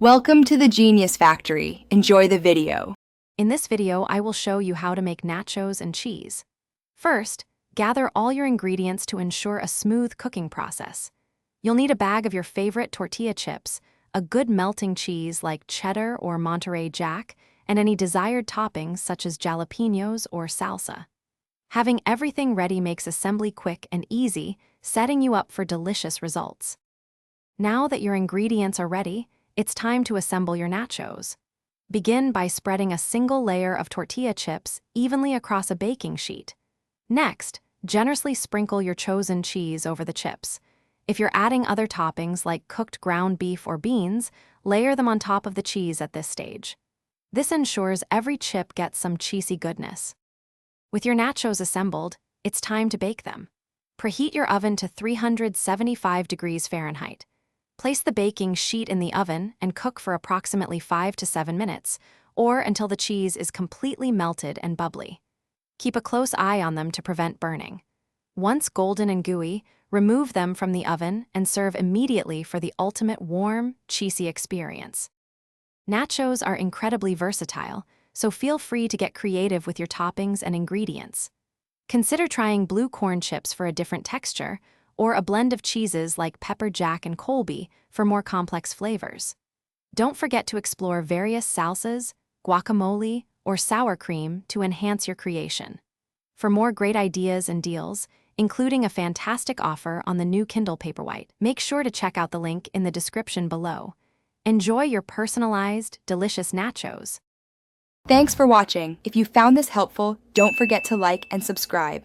Welcome to the Genius Factory. Enjoy the video. In this video, I will show you how to make nachos and cheese. First, gather all your ingredients to ensure a smooth cooking process. You'll need a bag of your favorite tortilla chips, a good melting cheese like cheddar or Monterey Jack, and any desired toppings such as jalapenos or salsa. Having everything ready makes assembly quick and easy, setting you up for delicious results. Now that your ingredients are ready, it's time to assemble your nachos. Begin by spreading a single layer of tortilla chips evenly across a baking sheet. Next, generously sprinkle your chosen cheese over the chips. If you're adding other toppings like cooked ground beef or beans, layer them on top of the cheese at this stage. This ensures every chip gets some cheesy goodness. With your nachos assembled, it's time to bake them. Preheat your oven to 375 degrees Fahrenheit. Place the baking sheet in the oven and cook for approximately 5 to 7 minutes, or until the cheese is completely melted and bubbly. Keep a close eye on them to prevent burning. Once golden and gooey, remove them from the oven and serve immediately for the ultimate warm, cheesy experience. Nachos are incredibly versatile, so feel free to get creative with your toppings and ingredients. Consider trying blue corn chips for a different texture, or a blend of cheeses like pepper jack and Colby for more complex flavors. Don't forget to explore various salsas, guacamole, or sour cream to enhance your creation. For more great ideas and deals, including a fantastic offer on the new Kindle Paperwhite, make sure to check out the link in the description below. Enjoy your personalized, delicious nachos. Thanks for watching. If you found this helpful, don't forget to like and subscribe.